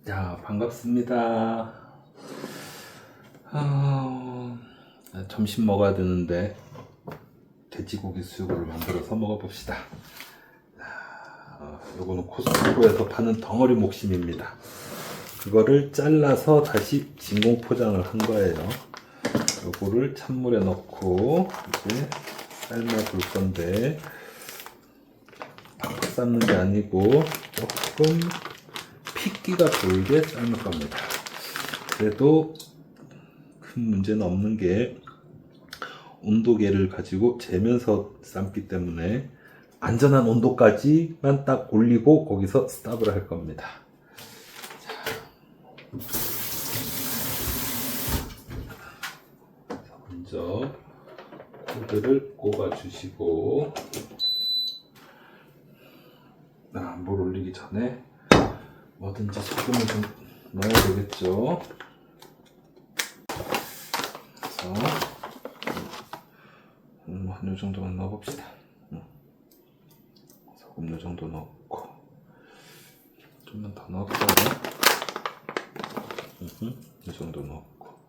자, 반갑습니다. 점심 먹어야 되는데 돼지고기 수육을 만들어서 먹어봅시다. 요거는 코스트코에서 파는 덩어리 목심입니다. 그거를 잘라서 다시 진공 포장을 한 거예요. 요거를 찬물에 넣고 이제 삶아 볼 건데, 팍팍 삶는 게 아니고 조금 핏기가 돌게 삶을 겁니다. 그래도 큰 문제는 없는 게 온도계를 가지고 재면서 삶기 때문에 안전한 온도까지만 딱 올리고 거기서 스탑을 할 겁니다. 자, 먼저 코드를 꼽아 주시고, 물 올리기 전에 뭐든지 소금을 좀 넣어야 되겠죠. 그래서 한 요 정도만 넣어봅시다. 소금 요 정도 넣고 좀만 더 넣을까요? 이 정도 넣고.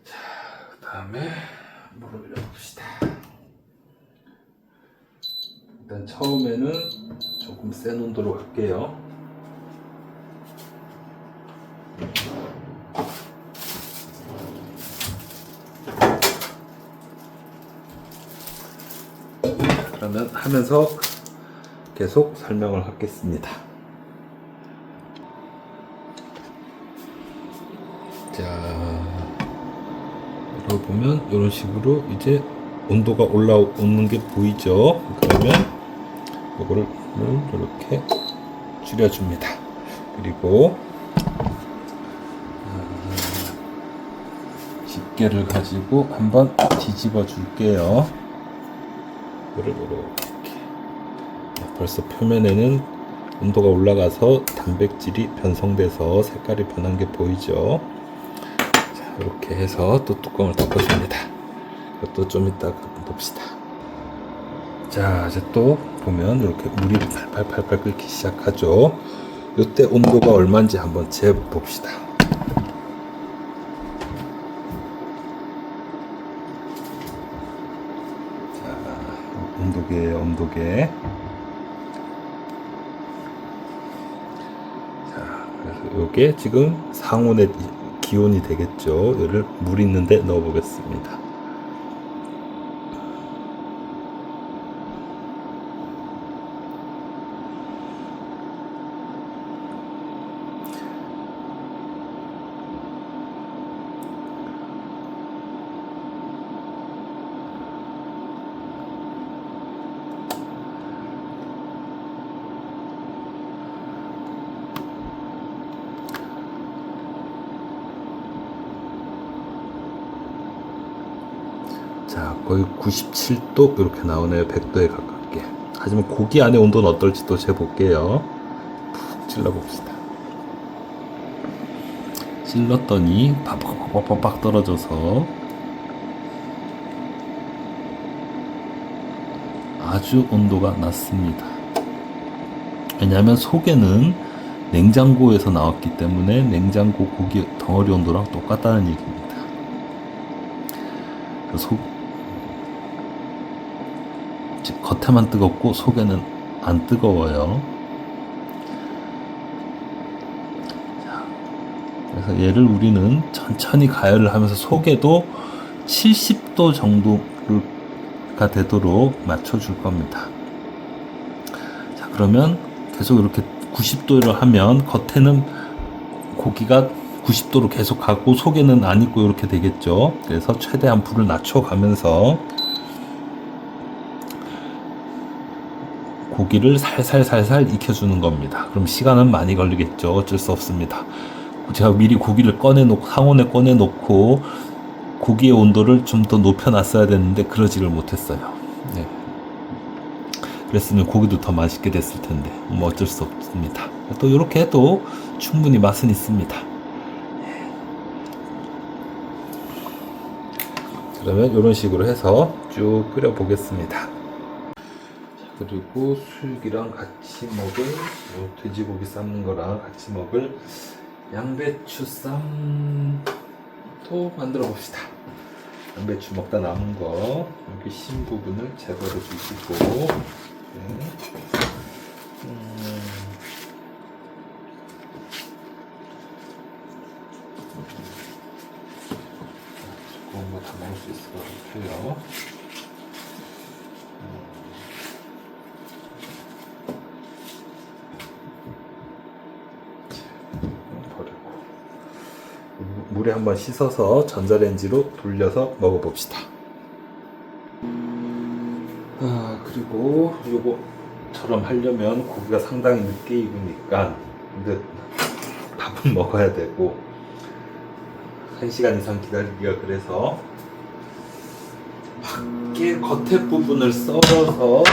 자, 그 다음에 물을 올려봅시다. 일단 처음에는 조금 센 온도로 갈게요. 그러면 하면서 계속 설명을 하겠습니다. 자, 이걸 보면 이런 식으로 이제 온도가 올라오는 게 보이죠? 그러면 이거를 이렇게 줄여줍니다. 그리고 집게를 가지고 한번 뒤집어 줄게요. 이거를 이렇게. 벌써 표면에는 온도가 올라가서 단백질이 변성돼서 색깔이 변한 게 보이죠? 자, 이렇게 해서 또 뚜껑을 덮어줍니다. 이것도 좀 이따 봅시다. 자, 이제 또 보면 이렇게 물이 팔팔팔 끓기 시작하죠. 이때 온도가 얼마인지 한번 재봅시다. 온도계예요, 온도계. 자, 그래서 이게 지금 상온의 기온이 되겠죠. 이를 물 있는데 넣어 보겠습니다. 자, 거의 97도 이렇게 나오네요. 100도에 가깝게. 하지만 고기 안에 온도는 어떨지 또 재볼게요. 푹 찔러봅시다. 찔렀더니 팍팍팍팍 떨어져서 아주 온도가 낮습니다. 왜냐하면 속에는 냉장고에서 나왔기 때문에 냉장고 고기 덩어리 온도랑 똑같다는 얘기입니다. 겉에만 뜨겁고 속에는 안 뜨거워요. 자, 그래서 얘를 우리는 천천히 가열을 하면서 속에도 70도 정도가 되도록 맞춰줄 겁니다. 자, 그러면 계속 이렇게 90도를 하면 겉에는 고기가 90도로 계속 가고 속에는 안 익고 이렇게 되겠죠. 그래서 최대한 불을 낮춰가면서 고기를 살살살살 익혀주는 겁니다. 그럼 시간은 많이 걸리겠죠. 어쩔 수 없습니다. 제가 미리 고기를 상온에 꺼내놓고 고기의 온도를 좀 더 높여놨어야 되는데 그러지를 못했어요. 네. 그랬으면 고기도 더 맛있게 됐을 텐데 뭐 어쩔 수 없습니다. 또 이렇게 해도 충분히 맛은 있습니다. 그러면 이런 식으로 해서 쭉 끓여 보겠습니다. 그리고 수육이랑 같이 먹을 요 돼지고기 삶는 거랑 같이 먹을 양배추 쌈도 만들어 봅시다. 양배추 먹다 남은 거 여기 심 부분을 제거해 주시고, 네. 조금 뭐 다 먹을 수 있을 것 같아요. 버리고 물에 한번 씻어서 전자레인지로 돌려서 먹어봅시다. 그리고 요거처럼 하려면 고기가 상당히 늦게 익으니까, 근데 밥은 먹어야 되고 1시간 이상 기다리기가 그래서 밖에 겉에 부분을 썰어서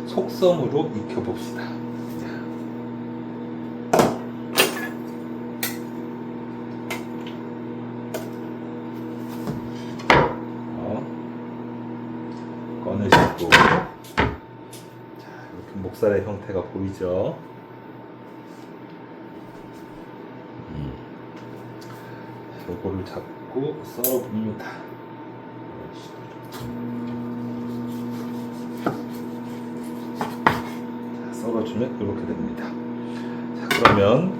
속성으로 익혀봅시다. 꺼내시고, 자, 이렇게 목살의 형태가 보이죠? 요거를 잡고 썰어봅니다. 자, 썰어주면 이렇게 됩니다. 자, 그러면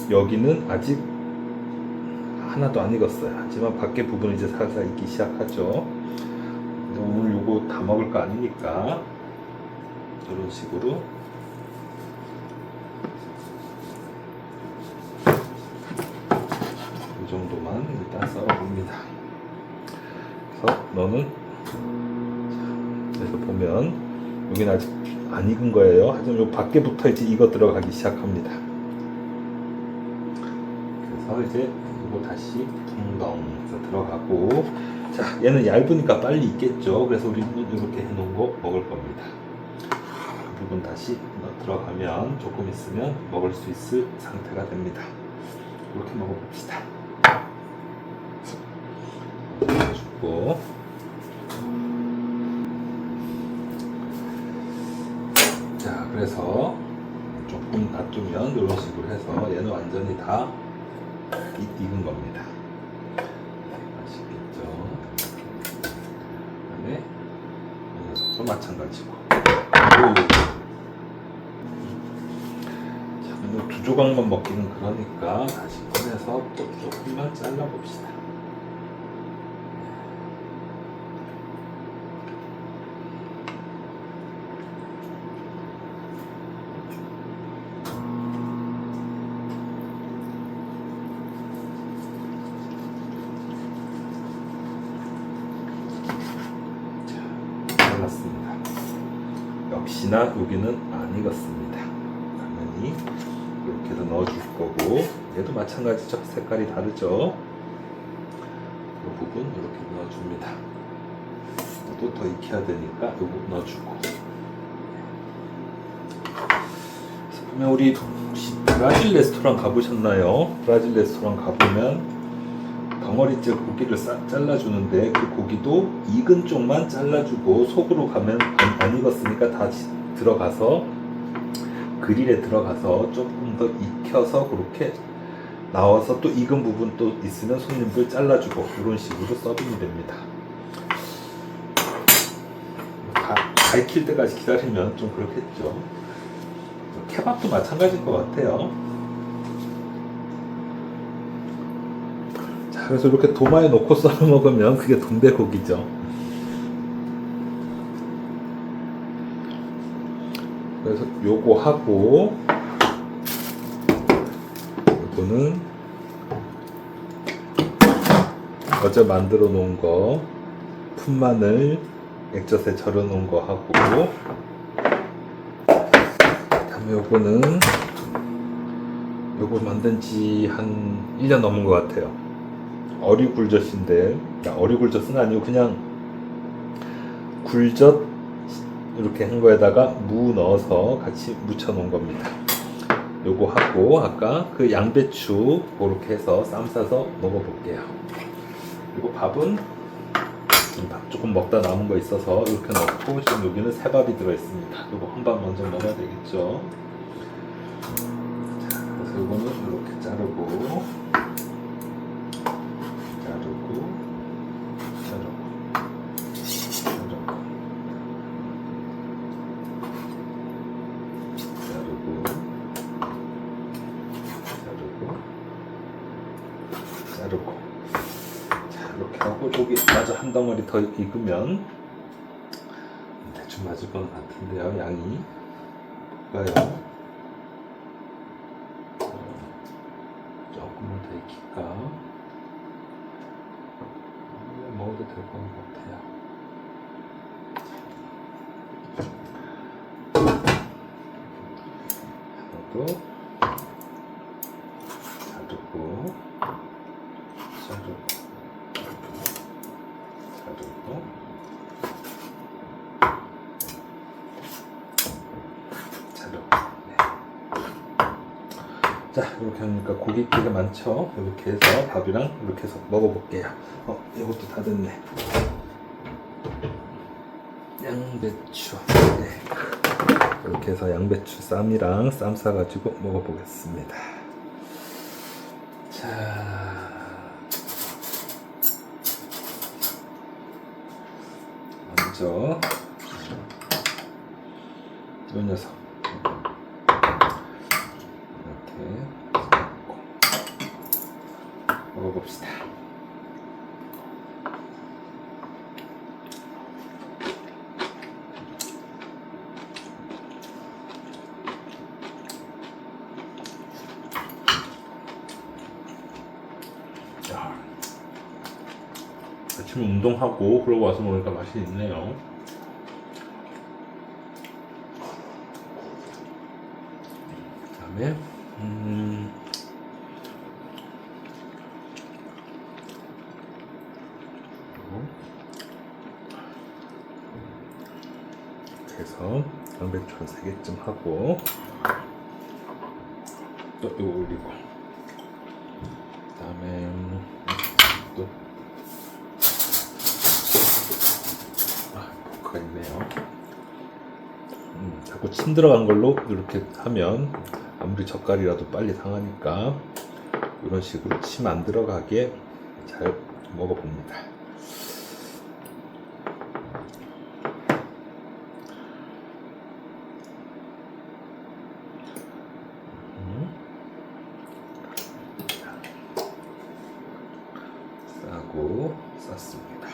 여기는 아직 하나도 안 익었어요. 하지만 밖에 부분은 이제 살살 익기 시작하죠. 근데 오늘 요거 다 먹을 거 아니니까 이런 식으로 이 정도만 일단 썰어봅니다. 그래서 너는, 그래서 보면 여기는 아직 안 익은 거예요. 하지만 요 밖에부터 이제 익어 들어가기 시작합니다. 그래서 이제 이거 다시 붕덩에서 들어가고, 자, 얘는 얇으니까 빨리 익겠죠. 그래서 우리는 이렇게 해놓은 거 먹을 겁니다. 그 부분 다시 들어가면 조금 있으면 먹을 수 있을 상태가 됩니다. 이렇게 먹어봅시다. 주고, 자, 그래서 조금 놔두면 이런 식으로 해서 얘는 완전히 다 익은 겁니다. 맛있겠죠? 그다음에 이 녀석도 마찬가지고. 자, 뭐 두 조각만 먹기는 그러니까 다시 꺼내서 또 조금만 잘라봅시다. 잘랐습니다. 역시나 여기는 안 익었습니다. 당연히 이렇게도 넣어줄 거고, 얘도 마찬가지죠. 색깔이 다르죠. 이 부분 이렇게 넣어줍니다. 또 더 익혀야 되니까 이거 넣어주고. 그러면 우리 혹시 브라질 레스토랑 가보셨나요? 브라질 레스토랑 가보면 덩어리째 고기를 잘라주는데, 그 고기도 익은 쪽만 잘라주고 속으로 가면 안 익었으니까 다시 들어가서 그릴에 들어가서 조금 더 익혀서 그렇게 나와서 또 익은 부분 또 있으면 손님들 잘라주고, 이런 식으로 서빙이 됩니다. 다 익힐 때까지 기다리면 좀 그렇겠죠. 케밥도 마찬가지일 것 같아요. 자, 그래서 이렇게 도마에 놓고 썰어 먹으면 그게 돈베고기죠. 그래서 요거 하고, 요거는 어제 만들어 놓은 거 푼마늘 액젓에 절여 놓은 거 하고, 그다음에 요거는 요거 만든 지 한 1년 넘은 것 같아요. 어리굴젓인데, 어리굴젓은 아니고 그냥 굴젓 이렇게 한 거에다가 무 넣어서 같이 무쳐 놓은 겁니다. 요거 하고 아까 그 양배추 그렇게 해서 쌈 싸서 먹어볼게요. 그리고 밥은 지금 밥 조금 먹다 남은 거 있어서 이렇게 넣고, 지금 여기는 새밥이 들어있습니다. 이거 한 밥 먼저 먹어야 되겠죠. 자, 그래서 이거는 이렇게 자르고 자르고 자르고. 자, 이렇게 하고 여기 마저 한 덩어리 더 익으면 대충 맞을 것 같은데요. 양이 볼까요? 조금만 더 익힐까? 먹어도 될 것 같아요. 하나도 자르고 자르고 자, 이렇게 하니까 고기 되게 많죠? 이렇게 해서 밥이랑 이렇게 해서 먹어볼게요. 이것도 다 됐네. 양배추. 네. 이렇게 해서 양배추 쌈이랑 쌈 싸가지고 먹어보겠습니다. 자, 먼저 이 녀석 먹어봅시다. 아침에 운동하고 그러고 와서 먹으니까 맛이 있네요. 그 다음에 해서 양배추 한 3개쯤 하고 또 이거 올리고, 그 다음에 또 포크가 있네요. 자꾸 침 들어간 걸로 이렇게 하면 아무리 젓갈이라도 빨리 상하니까 이런 식으로 침 안 들어가게 잘 먹어봅니다. 싸고 쌌습니다.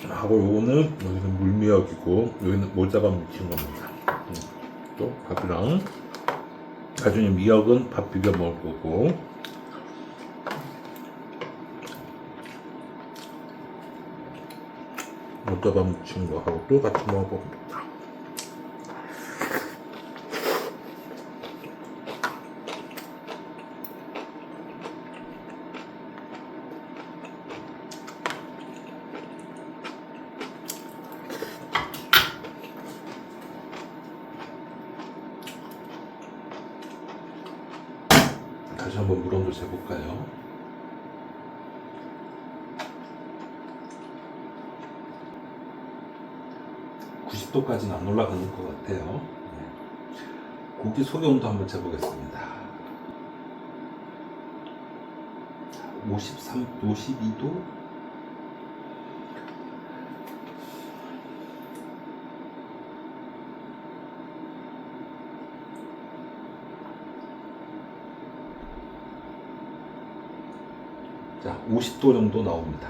하고 요거는 여기는 물미역이고 여기는 모자가 묻힌 겁니다. 또 밥이랑 나중에 미역은 밥 비벼 먹을 거고, 모자가 묻힌 거하고 또 같이 먹어봅니다. 다시 한번 물 온도 재볼까요? (90도까지는) 안 올라가는 것 같아요. 고기 속의 온도 한번 재보겠습니다. 52도? 자, 50도 정도 나옵니다.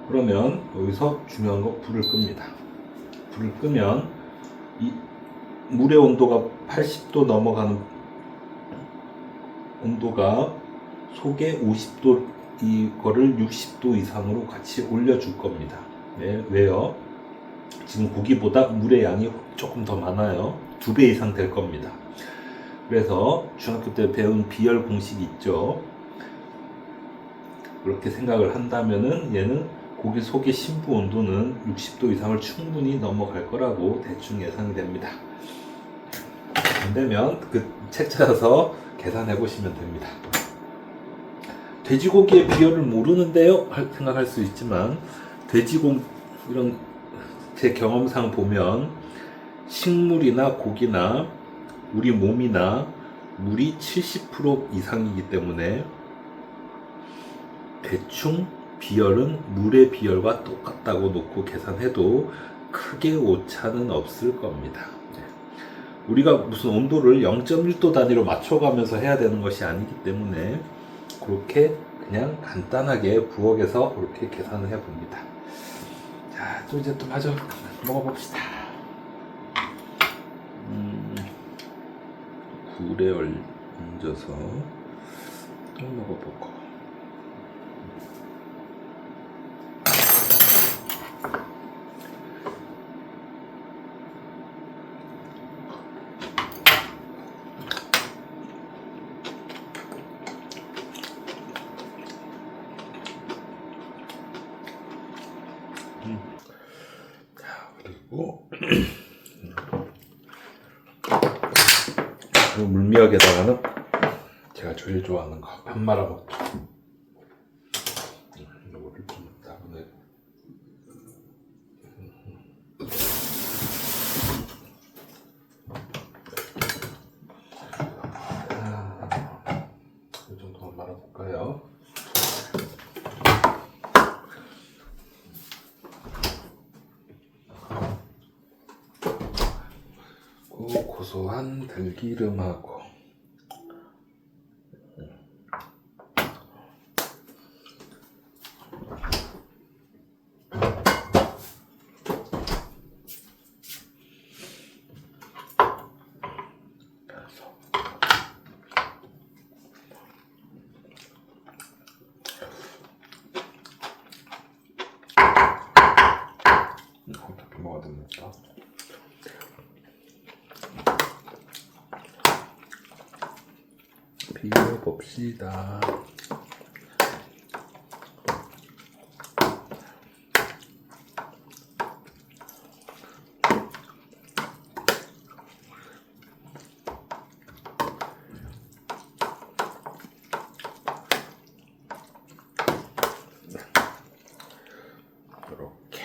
그러면 여기서 중요한 거 불을 끕니다. 불을 끄면 이 물의 온도가 80도 넘어가는 온도가 속에 50도 이거를 60도 이상으로 같이 올려줄 겁니다. 네, 왜요? 지금 고기보다 물의 양이 조금 더 많아요. 2배 이상 될 겁니다. 그래서 중학교 때 배운 비열 공식이 있죠. 그렇게 생각을 한다면은 얘는 고기 속의 심부 온도는 60도 이상을 충분히 넘어갈 거라고 대충 예상이 됩니다. 안 되면 그 책 찾아서 계산해 보시면 됩니다. 돼지고기의 비열을 모르는데요? 생각할 수 있지만 돼지고기 이런 제 경험상 보면 식물이나 고기나 우리 몸이나 물이 70% 이상이기 때문에 대충 비열은 물의 비열과 똑같다고 놓고 계산해도 크게 오차는 없을 겁니다. 우리가 무슨 온도를 0.1도 단위로 맞춰가면서 해야 되는 것이 아니기 때문에 그렇게 그냥 간단하게 부엌에서 그렇게 계산을 해봅니다. 자, 또 이제 또 마저 먹어봅시다. 굴에 얹어서 또 먹어보고. 자, 그리고 물미역에다가는 제가 제일 좋아하는 거 밥 말아 먹기. 이거를 좀 따로 이 정도만 말아볼까요? 고소한 들기름하고 어떻게 먹어야 됩니까? 비벼봅시다. 이렇게.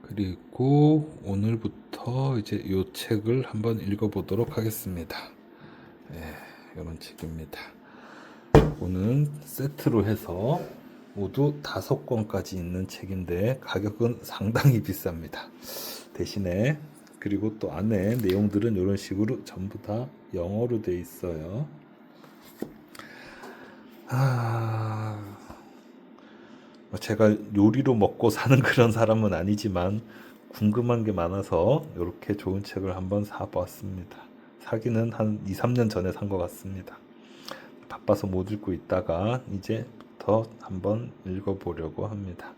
그리고 오늘부터 이제 이 책을 한번 읽어보도록 하겠습니다. 네, 이런 책입니다. 이거는 세트로 해서 모두 5권까지 있는 책인데 가격은 상당히 비쌉니다. 대신에 그리고 또 안에 내용들은 이런 식으로 전부 다 영어로 돼 있어요. 제가 요리로 먹고 사는 그런 사람은 아니지만 궁금한 게 많아서 이렇게 좋은 책을 한번 사보았습니다. 사기는 한 2, 3년 전에 산 것 같습니다. 바빠서 못 읽고 있다가 이제부터 한번 읽어보려고 합니다.